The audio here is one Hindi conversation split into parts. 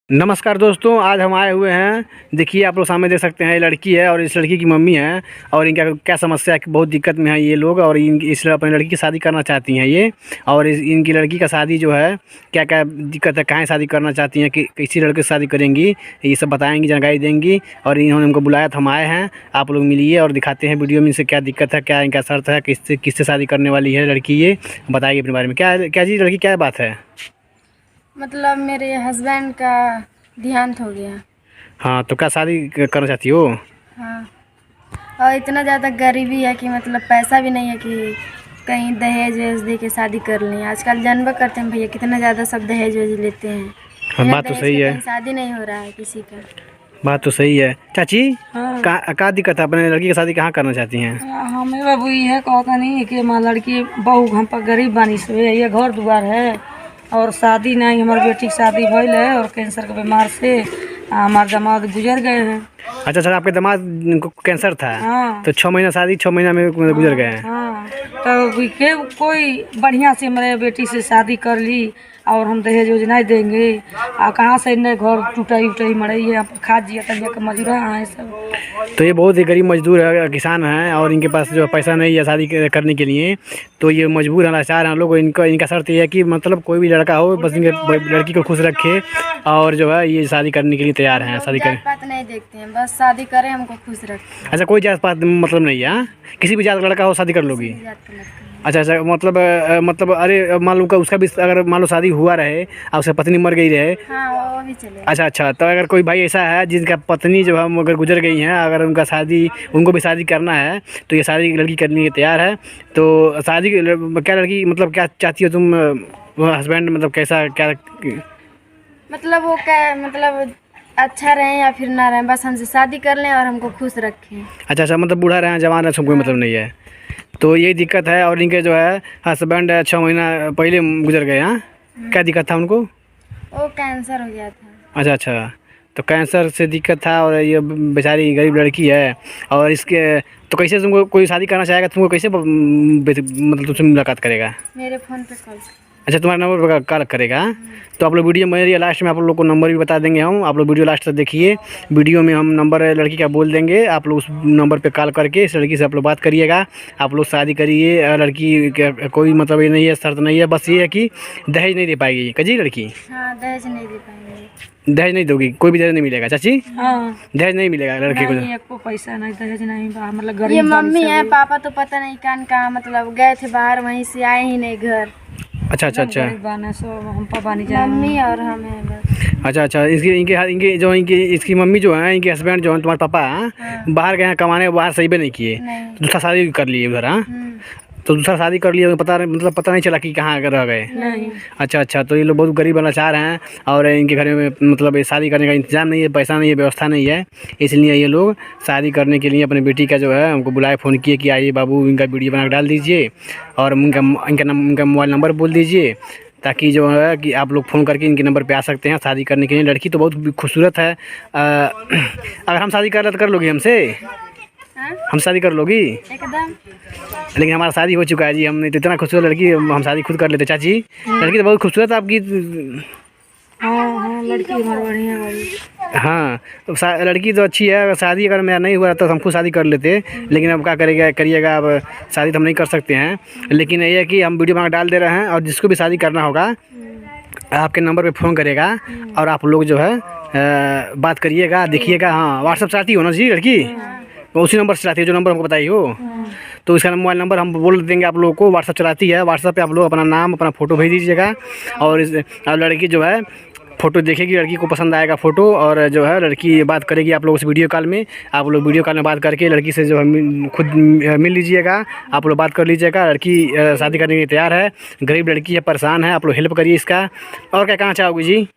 नमस्कार दोस्तों, आज हम आए हुए हैं। देखिए, आप लोग सामने देख सकते हैं, ये लड़की है और इस लड़की की मम्मी है। और इनका क्या समस्या है कि बहुत दिक्कत में है ये लोग, और इस अपनी लड़की की शादी करना चाहती हैं ये। और इनकी लड़की का शादी जो है, क्या क्या दिक्कत है, कहाँ शादी करना चाहती हैं, कि किसी लड़के से शादी करेंगी, ये सब बताएंगी, जानकारी देंगी। और इन्होंने हमको बुलाया तो हम आए हैं। आप लोग मिलिए और दिखाते हैं वीडियो में इनसे क्या दिक्कत है, क्या इनका शर्त है, किससे शादी करने वाली है लड़की। ये बताइए अपने बारे में, क्या क्या जी लड़की, क्या बात है। मतलब मेरे हस्बैंड का देहांत हो गया। हाँ, तो क्या शादी करना चाहती हो। हाँ, और इतना ज़्यादा गरीबी है कि मतलब पैसा भी नहीं है कि कहीं दहेज वहेज दे के शादी कर लें। आजकल जानवर करते हैं भैया, कितना ज़्यादा सब दहेज वहेज लेते हैं। हाँ, बिना बात तो दहेज सही के है। कहीं शादी नहीं हो रहा है किसी का। बात तो सही है। चाची, हाँ, का दिक्कत है, अपने लड़की की शादी कहाँ करना चाहती हैं। हमें बाबू ये कहता नहीं कि हमार लड़की बहू हम पर गरीब बानी से, ये घर दुआर है और शादी नहीं। हमारी बेटी की शादी भइल है और कैंसर के बीमार से हमारे दामाद गुजर गए हैं। अच्छा सर, आपके दामाद को कैंसर था। हाँ, तो 6 महीना शादी, 6 महीना में गुजर गए हैं। हाँ, तो के कोई बढ़िया से हमारे बेटी से शादी कर ली और हम दहेज वहेज नहीं देंगे। और कहाँ से इन्हें घर टूटाई उटाई मरई है, खा जिया तजिया के मजूरा हैं सब। तो ये बहुत ही गरीब मजदूर है, किसान हैं, और इनके पास जो पैसा नहीं है शादी करने के लिए। तो ये मजबूर हैं, लाचार हैं लोग। इनका शर्त ये है कि मतलब कोई भी लड़का हो, बस इनके लड़की को खुश रखे, और जो है ये शादी करने के लिए तैयार हैं। शादी करें, जात पात नहीं देखते हैं, बस शादी करें, हमको खुश रखें। अच्छा कोई जात पात मतलब नहीं है। हाँ? किसी भी जात का लड़का हो शादी कर लोगी। किसी जात का लड़का। अच्छा अच्छा, मतलब अरे मान लो उसका भी अगर मान लो शादी हुआ रहे और उसकी पत्नी मर गई रहे। हाँ, वो भी चले। अच्छा अच्छा, तो अगर कोई भाई ऐसा है जिनका पत्नी जो है अगर गुजर गई हैं, अगर उनको भी शादी करना है, तो ये शादी लड़की करने के तैयार है। तो शादी क्या लड़की मतलब क्या चाहती हो तुम, हस्बैंड मतलब कैसा क्या। मतलब वो क्या, मतलब अच्छा रहें या फिर ना रहें, बस हमसे शादी कर लें और हमको खुश रखें। अच्छा अच्छा, मतलब बूढ़ा रहे जवान रहे, कोई मतलब नहीं है। तो यही दिक्कत है। और इनके जो है हस्बैंड 6 महीना पहले गुजर गए। हाँ, क्या दिक्कत था उनको। वो कैंसर हो गया था। अच्छा अच्छा, तो कैंसर से दिक्कत था, और ये बेचारी गरीब लड़की है। और इसके तो कैसे तुमको कोई शादी करना चाहेगा, तुमको कैसे मतलब तुमसे मुलाकात करेगा। मेरे फ़ोन पे कॉल। अच्छा, तुम्हारा नंबर पर कॉल करेगा। तो आप लोग वीडियो में लास्ट में आप लोग को नंबर भी बता देंगे हम। आप लोग वीडियो लास्ट तक देखिए। वीडियो में हम नंबर लड़की का बोल देंगे, आप लोग उस नंबर पे कॉल करके इस लड़की से आप लोग बात करिएगा। आप लोग शादी करिए। लड़की कोई मतलब ये नहीं है, शर्त नहीं है, बस ये है कि दहेज नहीं दे पाएगी कजी लड़की। हाँ, दहेज नहीं दे पाएंगे। दहेज नहीं दोगी, कोई भी दहेज नहीं मिलेगा चाची। हाँ, दहेज नहीं मिलेगा लड़के को। नहीं एको पैसा नहीं, दहेज नहीं मतलब ये गरीब बानी मम्मी सब। है, पापा तो पता नहीं कहाँ मतलब गए थे बाहर, वहीं से आए ही नहीं घर। अच्छा अच्छा अच्छा, गरीब बाने सब हम पर बानी जाए। मम्मी और हम हैं बस। अच्छा अच्छा, इसकी मम्मी जो है, इनके हस्बैंड जो है तुम्हारे पापा हैं, बाहर गए हैं कमाने, बाहर सही भी नहीं किए। नहीं। दूसरा शादी कर लिए उधर। हाँ, हम्म। तो दूसरा शादी कर लिया, पता नहीं चला कि कहाँ रह गए। नहीं, अच्छा अच्छा, तो ये लोग बहुत गरीब लाचार हैं, और इनके घर में मतलब ये शादी करने का इंतजाम नहीं है, पैसा नहीं है, व्यवस्था नहीं है। इसलिए ये लोग शादी करने के लिए अपनी बेटी का जो है हमको बुलाए, फ़ोन किए कि आइए बाबू, इनका वीडियो बना के डाल दीजिए, और इनका मोबाइल नंबर बोल दीजिए, ताकि जो है कि आप लोग फ़ोन करके इनके नंबर पे आ सकते हैं शादी करने के लिए। लड़की तो बहुत खूबसूरत है। अगर हम शादी कर रहे तो कर लोगी हमसे। हाँ, हम शादी कर लोगी। एकदम। लेकिन हमारा शादी हो चुका है जी, हमने तो इतना खूबसूरत लड़की, हम शादी खुद कर लेते चाची। लड़की तो बहुत खूबसूरत है आपकी। हाँ हाँ, लड़की हमारी बढ़िया भाई। हाँ, तो लड़की तो अच्छी है। अगर शादी अगर मेरा नहीं हुआ तो हम खुद शादी कर लेते। लेकिन अब क्या करिएगा, अब शादी तो हम नहीं कर सकते हैं। लेकिन ये है कि हम वीडियो बना के डाल दे रहे हैं, और जिसको भी शादी करना होगा आपके नंबर पे फ़ोन करेगा, और आप लोग जो है बात करिएगा, देखिएगा। हाँ, व्हाट्सअप चलाती हो ना जी लड़की, तो उसी नंबर से चलाती है जो नंबर हमको बताई हो। तो इसका मोबाइल नंबर हम बोल देंगे आप लोगों को। व्हाट्सअप चलाती है, व्हाट्सअप पे आप लोग अपना नाम, अपना फ़ोटो भेज दीजिएगा। और लड़की जो है फ़ोटो देखेगी, लड़की को पसंद आएगा फ़ोटो, और जो है लड़की बात करेगी आप लोगों से वीडियो कॉल में। आप लोग वीडियो कॉल में बात करके लड़की से जो है खुद मिल लीजिएगा। आप लोग बात कर लीजिएगा। लड़की शादी करने के लिए तैयार है, गरीब लड़की है, परेशान है, आप लोग हेल्प करिए इसका। और क्या कहना चाहोगे जी।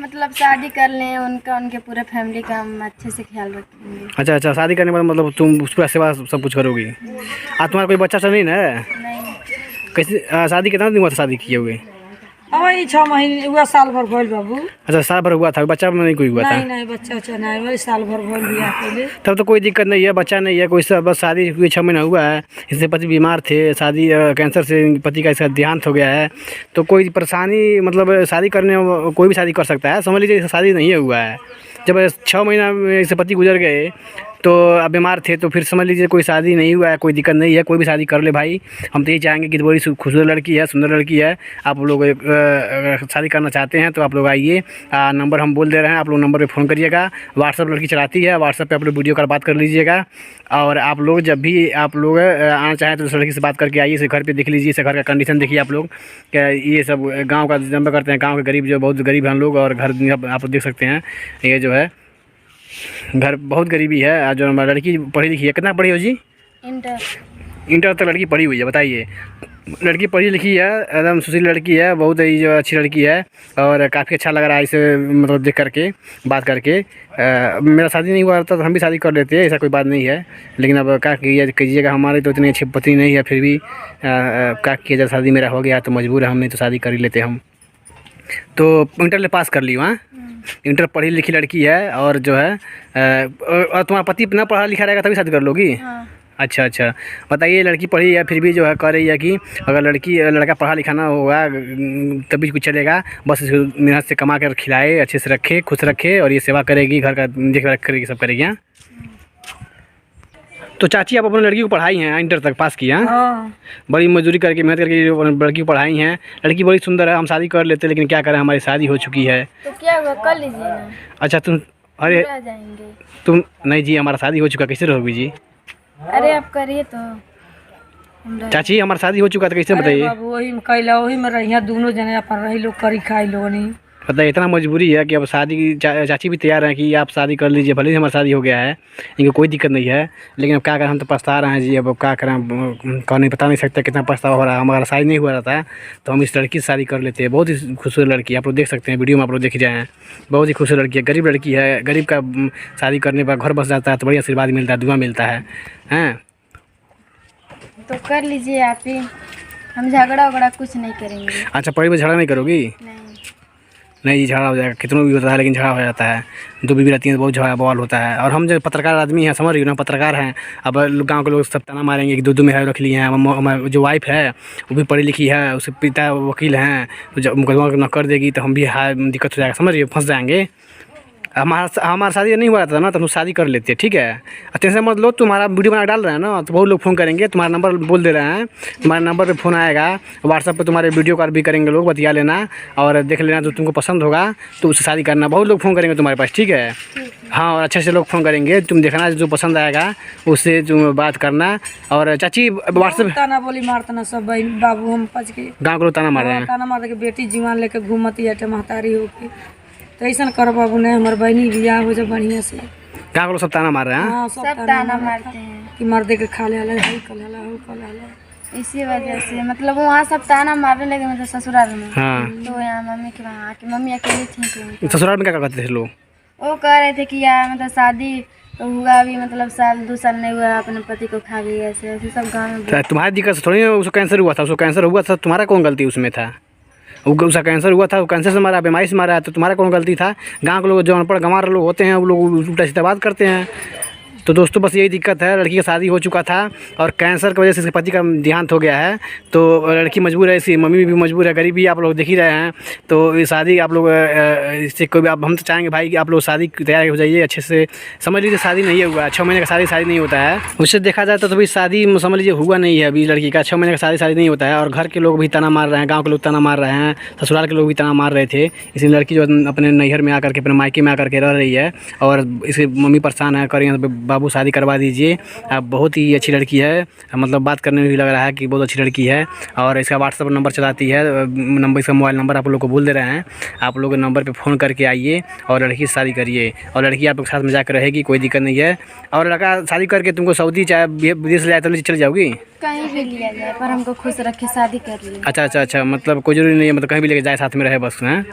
मतलब शादी कर लें, उनके पूरे फैमिली का हम अच्छे से ख्याल रखेंगे। अच्छा अच्छा, शादी करने के बाद मतलब तुम उस पूरा सेवा सब कुछ करोगी। तुम्हारा कोई बच्चा तो नहीं ना है। नहीं। कैसे शादी कितना दिन हुआ था शादी किए हुए। वही 6 महीने हुआ, साल भर भइल बाबू। अच्छा साल भर हुआ था, बच्चा नहीं कोई हुआ था? नहीं नहीं, बच्चा उच्चा नहीं, वही साल भर भइल बियाह पहले। तब तो कोई दिक्कत नहीं है, बच्चा नहीं है कोई, सब बस शादी हुई 6 महीना हुआ है, इससे पति बीमार थे, शादी कैंसर से पति का इसका देहांत हो गया है, तो कोई परेशानी मतलब शादी करने कोई भी शादी कर सकता है, समझ लीजिए शादी नहीं हुआ है। जब 6 महीना में इससे पति गुजर गए तो अब बीमार थे, तो फिर समझ लीजिए कोई शादी नहीं हुआ है, कोई दिक्कत नहीं है, कोई भी शादी कर ले भाई। हम तो यही चाहेंगे कि बड़ी खूबसूरत लड़की है, सुंदर लड़की है, आप लोग अगर शादी करना चाहते हैं तो आप लोग आइए, नंबर हम बोल दे रहे हैं, आप लोग नंबर पे फ़ोन करिएगा। व्हाट्सअप लड़की चलाती है, व्हाट्सअप पे आप लोग वीडियो कॉल बात कर लीजिएगा। और आप लोग जब भी आप लोग आना चाहें तो उस लड़की से बात करके आइए, इसे घर पे देख लीजिए, इसे घर का कंडीशन देखिए आप लोग। क्या ये सब गाँव का जन्म करते हैं, गाँव के गरीब जो बहुत गरीब हैं हम लोग, और घर आप लोग देख सकते हैं, ये जो है घर बहुत गरीबी है। आज जो हमारी लड़की पढ़ी लिखी है, कितना पढ़ी हो जी? इंटर। इंटर तक लड़की पढ़ी हुई है, बताइए। लड़की पढ़ी लिखी है, एकदम सुशील लड़की है, बहुत ही जो अच्छी लड़की है, और काफ़ी अच्छा लग रहा है इसे मतलब देख करके, बात करके। मेरा शादी नहीं हुआ था तो हम भी शादी कर लेते हैं, ऐसा कोई बात नहीं है, लेकिन अब क्या कीजिएगा, हमारे तो इतनी अच्छी पत्नी नहीं है, फिर भी क्या किया जाए, शादी मेरा हो गया तो मजबूर है, हम नहीं तो शादी कर ही लेते हम। तो इंटर ले पास कर ली वहाँ, इंटर पढ़ी लिखी लड़की है, और जो है और तुम्हारा पति ना पढ़ा लिखा रहेगा तभी शादी कर लोगी? हाँ। अच्छा अच्छा, बताइए, लड़की पढ़ी है फिर भी जो है कह रही है कि अगर लड़का पढ़ा लिखा ना होगा तभी कुछ चलेगा, बस इसको मेहनत से कमा कर खिलाए, अच्छे से रखे, खुश रखे, और ये सेवा करेगी, घर का देख रेख करेगी, सब करेगी। हाँ, तो चाची आप अपनी लड़की को पढ़ाई हैं, इंटर तक पास की? हाँ, हाँ बड़ी मजदूरी करके मेहनत करके लड़की को पढ़ाई हैं, लड़की बड़ी सुंदर है, हम शादी कर लेते, लेकिन क्या करें, हमारी शादी हो चुकी है। तो क्या हुआ, कर लीजिए ना, अच्छा तुम, अरे रह जाएंगे। तुम नहीं जी, हमारा शादी हो चुका, कैसे रहोगी जी? अरे आप करिए तो हम रह- चाची हमारा शादी हो चुका तो कैसे, अरे बताइए। बाबू वही में कैला, वही में रहिया, दोनों जने अपन रही लोग, करी खाई लोग नहीं। बताइए, इतना मजबूरी है कि अब शादी की चाची भी तैयार है कि आप शादी कर लीजिए, भले ही हमारी शादी हो गया है, इनको कोई दिक्कत नहीं है, लेकिन अब क्या करें, हम तो पछता रहे हैं जी। अब क्या करें, नहीं बता नहीं सकते कितना पछतावा हो रहा है, हमारा शादी नहीं हुआ रहता है तो हम इस लड़की से शादी कर लेते हैं। बहुत ही खूबसूरत लड़की है, आप लोग देख सकते हैं, वीडियो में आप लोग देख जाए हैं, बहुत ही खूबसूरत लड़की है, गरीब लड़की है, गरीब का शादी करने पर घर बस जाता है तो बड़ी आशीर्वाद मिलता है, दुआ मिलता है। हैं, तो कर लीजिए आप ही, हम झगड़ा वगड़ा कुछ नहीं करेंगे। अच्छा, पढ़ी में झगड़ा नहीं करोगी? नहीं। नहीं जी, झगड़ा हो जाएगा, कितना भी होता है लेकिन झगड़ा हो जाता है, दो बीवी रहती हैं तो बहुत झगड़ा बवाल होता है। और हम जो पत्रकार आदमी हैं, समझ रही हो ना, पत्रकार हैं, अब गांव के लोग सब ताना मारेंगे कि दो मेहरारू रख लिए हैं, जो वाइफ है वो भी पढ़ी लिखी है, उसके पिता वकील हैं, तो जब मुकदमा न कर देगी तो हम भी दिक्कत हो जाएगा, समझ रही हो, फंस जाएंगे। हमारा शादी नहीं हुआ था ना, तो हम शादी कर लेते, ठीक है, टेंशन मत लो। तुम्हारा वीडियो बना डाल रहे हैं ना, तो बहुत लोग फ़ोन करेंगे, तुम्हारा नंबर बोल दे रहे हैं, तुम्हारे नंबर पे फ़ोन आएगा, व्हाट्सएप पे तुम्हारे वीडियो कॉल भी करेंगे लोग, बतिया लेना और देख लेना, जो तुमको पसंद होगा तो उससे शादी करना। बहुत लोग फ़ोन करेंगे तुम्हारे पास, ठीक है? हाँ, और अच्छे से लोग फ़ोन करेंगे, तुम देखना जो पसंद आएगा उससे तुम बात करना। और चाची व्हाट्सएप ताना बोली मारता ना सब बहन बाबू, हम पच के गाँव के लोग ताना मार रहे हैं, ताना मार के बेटी जीवन लेके घूमती है महतारी होके, तो ऐसा कर बाबू नहीं, हमारे बहनी बियाह हो जाए बढ़िया से। गाँव के लोग सब ताना मार रहे हैं। हाँ सब ताना मारते हैं कि मर्दे के खा ले हला, हई कल हला, हई कल हला। इसी वजह से, मतलब वहाँ सब ताना मारने लगे, मतलब ससुराल में। हाँ, तो यहाँ मम्मी के वहाँ आके, मम्मी अकेली थी, तो ससुराल में क्या करते थे लोग? वो कह रहे थे कि यार मतलब शादी तो हुआ भी, मतलब साल 2 साल नहीं हुआ, अपने पति को खा गई, ऐसे ऐसे सब गाँव में। तो तुम्हारी दिक्कत से थोड़ी ना उसको कैंसर हुआ था, उसको कैंसर हुआ था, तुम्हारा कौन गलती उसमें था? उसका कैंसर हुआ था, वो कैंसर से मारा, बीमारी से मारा है, तो तुम्हारा कौन गलती था? गांव के लोग जो अनपढ़ गंवार लोग होते हैं वो लोग उल्टा सीधा बात करते हैं। तो दोस्तों बस यही दिक्कत है, लड़की का शादी हो चुका था और कैंसर की वजह से इसके पति का देहांत हो गया है, तो लड़की मजबूर है, इसकी मम्मी भी मजबूर है, गरीबी आप लोग देख ही रहे हैं। तो ये शादी आप लोग इससे कोई भी, हम तो चाहेंगे भाई कि आप लोग शादी की तैयारी हो जाइए अच्छे से। समझ लीजिए शादी नहीं हुआ, 6 महीने का शादी नहीं होता है, उससे देखा जाए तो अभी शादी समझ लीजिए हुआ नहीं है अभी लड़की का, 6 महीने का शादी नहीं होता है। और घर के लोग भी ताना मार रहे हैं, गाँव के लोग ताना मार रहे हैं, ससुराल के लोग भी ताना मार रहे थे, इसलिए लड़की जो अपने नैहर में आकर के, अपने मायके में आकर के रह रही है और इसकी मम्मी परेशान है, करें बाबू शादी करवा दीजिए। बहुत ही अच्छी लड़की है, मतलब बात करने में भी लग रहा है कि बहुत अच्छी लड़की है। और इसका व्हाट्सएप नंबर चलाती है, नंबर, इसका मोबाइल नंबर आप लोग को बोल दे रहे हैं, आप लोग नंबर पे फ़ोन करके आइए और लड़की से शादी करिए। और लड़की आप लोग साथ में जाकर रहेगी, कोई दिक्कत नहीं है। और लड़का शादी करके तुमको सऊदी चाहे विदेश ले जाए तो चले जाओगी? कहीं भी लिया जाए पर हमको खुश रख के शादी कर लिए। अच्छा अच्छा अच्छा, मतलब कोई जरूरी नहीं है, मतलब कहीं भी लेके जाए, साथ में रहे बस। हैं,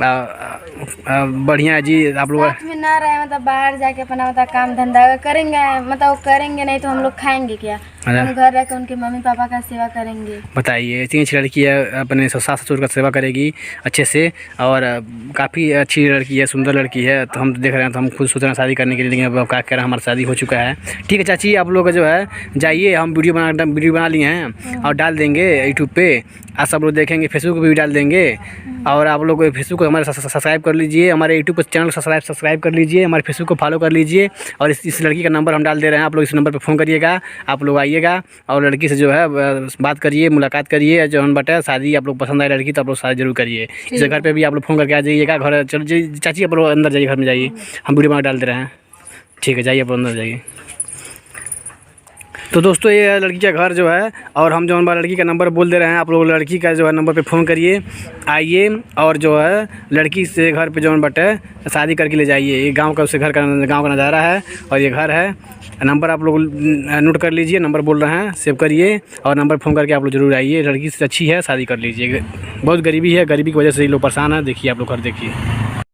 बढ़िया है जी। आप लोग साथ में ना रहे मतलब बाहर जाके अपना मतलब काम धंधा करेंगे, मतलब वो करेंगे नहीं तो हम लोग खाएंगे क्या? हम घर रह के उनके मम्मी पापा का सेवा करेंगे। बताइए, इतनी अच्छी लड़की है, अपने सास ससुर का सेवा करेगी अच्छे से, और काफ़ी अच्छी लड़की है, सुंदर लड़की है। तो हम देख रहे हैं, तो हम खुद सोच रहे हैं शादी करने के लिए, लेकिन अब क्या कह रहे हैं, हमारी शादी हो चुका है। ठीक है चाची, आप लोग जो है जाइए, हम वीडियो बना लिए हैं और डाल देंगे यूट्यूब पे, आप सब लोग देखेंगे, फेसबुक पे भी डाल देंगे। और आप लोग फेसबुक को हमारे सब्सक्राइब कर लीजिए, हमारे यूट्यूब पर चैनल को सब्सक्राइब कर लीजिए, हमारे फेसबुक को फॉलो कर लीजिए। और इस लड़की का नंबर हम डाल दे रहे हैं, आप लोग इस नंबर पर फ़ोन करिएगा, आप लोग आइएगा और लड़की से जो है बात करिए, मुलाकात करिए। जो हम बता शादी आप लोग पसंद आए लड़की तो आप लोग शादी जरूर करिए। इस घर पे भी आप लोग फ़ोन करके आ जाइएगा। घर चलो जी चाची, आप लोग अंदर जाइए, घर में जाइए, हम वीडियो बना डाल दे रहे हैं। ठीक है, जाइए आप लोग अंदर जाइए। तो दोस्तों, ये लड़की का घर जो है, और हम जो लड़की का नंबर बोल दे रहे हैं, आप लोग लड़की का जो है नंबर पे फ़ोन करिए, आइए और जो है लड़की से घर पे जो बटे शादी करके ले जाइए। ये गांव का, उससे घर का गांव का नज़ारा है और ये घर है। नंबर आप लोग नोट कर लीजिए, नंबर बोल रहे हैं, सेव करिए और नंबर फ़ोन करके आप लोग ज़रूर आइए। लड़की से अच्छी है, शादी कर लीजिए। बहुत गरीबी है, गरीबी की वजह से ये लोग परेशान हैं। देखिए आप लोग घर देखिए।